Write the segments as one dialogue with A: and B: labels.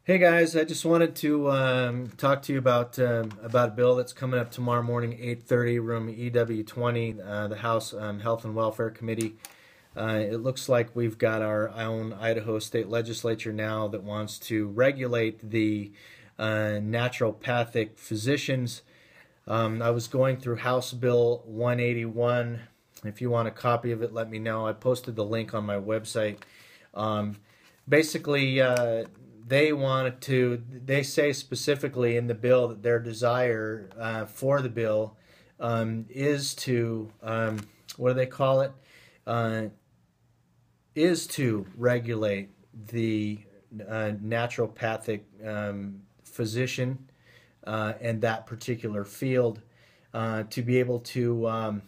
A: Hey guys, I just wanted to talk to you about a bill that's coming up tomorrow morning, 8:30, room EW20, the House Health and Welfare Committee. It looks like we've got our own Idaho state legislature now that wants to regulate the naturopathic physicians. I was going through House Bill 181. If you want a copy of it, let me know. I posted the link on my website. Um, Basically, they say specifically in the bill that their desire for the bill is to, what do they call it? Uh, is to regulate the naturopathic physician and that particular field to be able to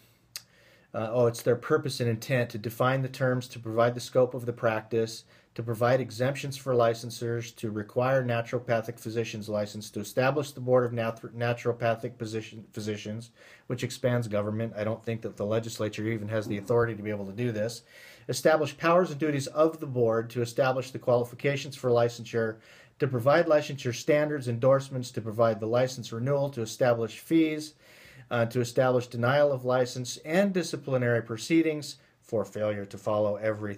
A: it's their purpose and intent to define the terms, to provide the scope of the practice, to provide exemptions for licensors, to require naturopathic physicians license, to establish the board of naturopathic physicians, which expands government. I don't think that the legislature even has the authority to be able to do this. Establish powers and duties of the board, to establish the qualifications for licensure, to provide licensure standards, endorsements, to provide the license renewal, to establish fees, to establish denial of license and disciplinary proceedings for failure to follow every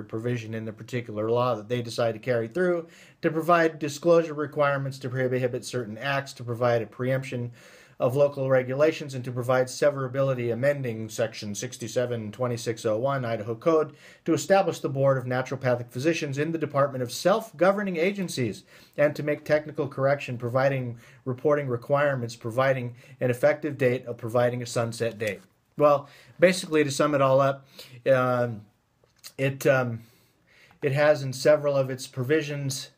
A: provision in the particular law that they decide to carry through, to provide disclosure requirements to prohibit certain acts, to provide a preemption of local regulations, and to provide severability, amending Section 67-2601 Idaho Code, to establish the Board of Naturopathic Physicians in the Department of Self-Governing Agencies, and to make technical correction, providing reporting requirements, providing an effective date, of providing a sunset date. Well, basically, to sum it all up, it has in several of its provisions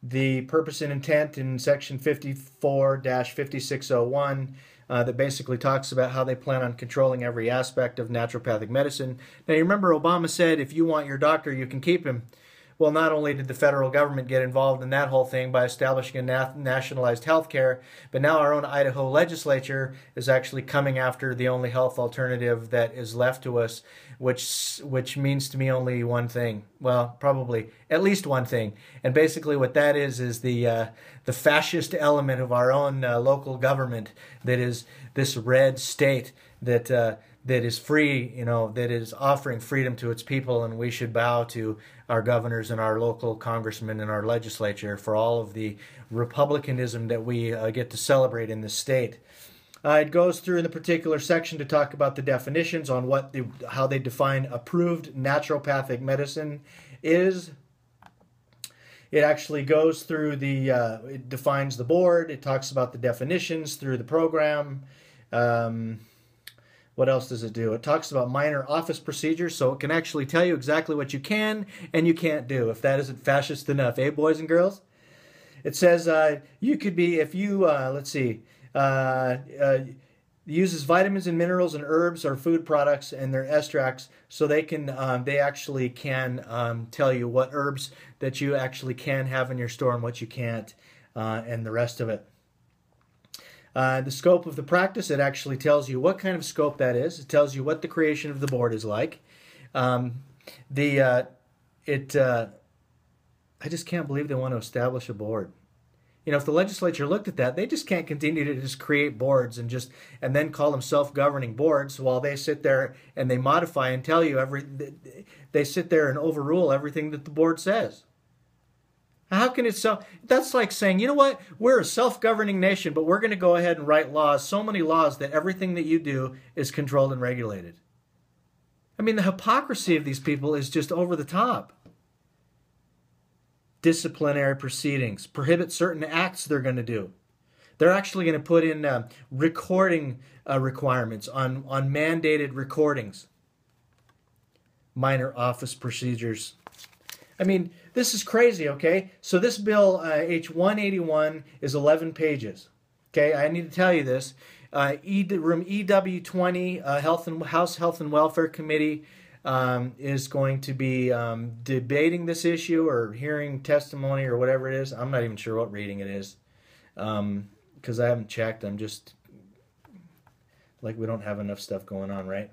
A: the purpose and intent in Section 54-5601 that basically talks about how they plan on controlling every aspect of naturopathic medicine. Now, you remember Obama said, if you want your doctor, you can keep him. Well, not only did the federal government get involved in that whole thing by establishing a nationalized health care, but now our own Idaho legislature is actually coming after the only health alternative that is left to us, which means to me only one thing. Well, probably at least one thing. And basically what that is the fascist element of our own local government that is this red state that is free, that is offering freedom to its people, and we should bow to our governors and our local congressmen and our legislature for all of the republicanism that we get to celebrate in this state. It goes through in the particular section to talk about the definitions on how they define approved naturopathic medicine is. It actually goes through it defines the board. It talks about the definitions through the program. What else does it do? It talks about minor office procedures, so it can actually tell you exactly what you can and you can't do, if that isn't fascist enough, eh, boys and girls? It says you could be, if you, uses vitamins and minerals and herbs or food products and their extracts, so they actually can tell you what herbs that you actually can have in your store and what you can't, and the rest of it. The scope of the practice, it actually tells you what kind of scope that is. It tells you what the creation of the board is like. I just can't believe they want to establish a board. If the legislature looked at that, they just can't continue to just create boards and then call them self-governing boards while they sit there and they modify and tell you they sit there and overrule everything that the board says. How can it that's like saying, you know what, we're a self-governing nation, but we're going to go ahead and write laws, so many laws that everything that you do is controlled and regulated. I mean, the hypocrisy of these people is just over the top. Disciplinary proceedings, prohibit certain acts they're going to do. They're actually going to put in recording requirements on mandated recordings. Minor office procedures. I mean, this is crazy, okay? So this bill, H181, is 11 pages. Okay, I need to tell you this. Room EW20, House Health and Welfare Committee is going to be debating this issue or hearing testimony or whatever it is. I'm not even sure what reading it is because I haven't checked. I'm just like, we don't have enough stuff going on, right?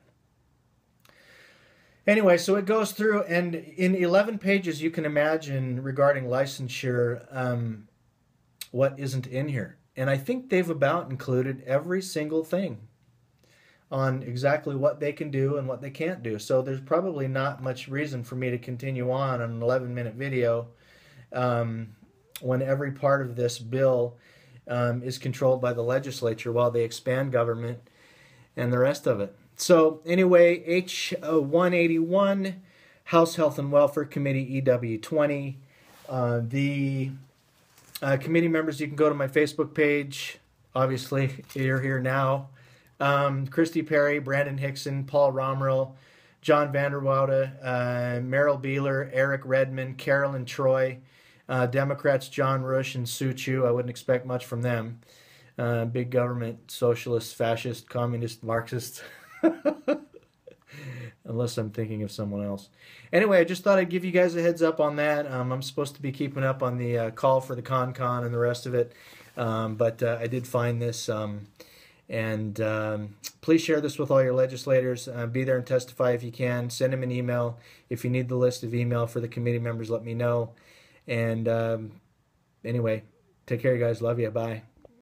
A: Anyway, so it goes through, and in 11 pages, you can imagine regarding licensure what isn't in here. And I think they've about included every single thing on exactly what they can do and what they can't do. So there's probably not much reason for me to continue on an 11-minute video when every part of this bill is controlled by the legislature while they expand government and the rest of it. So anyway, H181, House Health and Welfare Committee, EW20. The committee members, you can go to my Facebook page. Obviously, you're here now. Christy Perry, Brandon Hickson, Paul Romerill, John Vanderwoude, Merrill Beeler, Eric Redmond, Carolyn Troy, Democrats John Rush and Sue Chu. I wouldn't expect much from them. Big government, socialist, fascist, communist, Marxist. Unless I'm thinking of someone else. Anyway, I just thought I'd give you guys a heads up on that. I'm supposed to be keeping up on the call for the CON and the rest of it. But I did find this. Please share this with all your legislators. Be there and testify if you can. Send them an email. If you need the list of email for the committee members, let me know. And anyway, take care, you guys. Love you. Bye.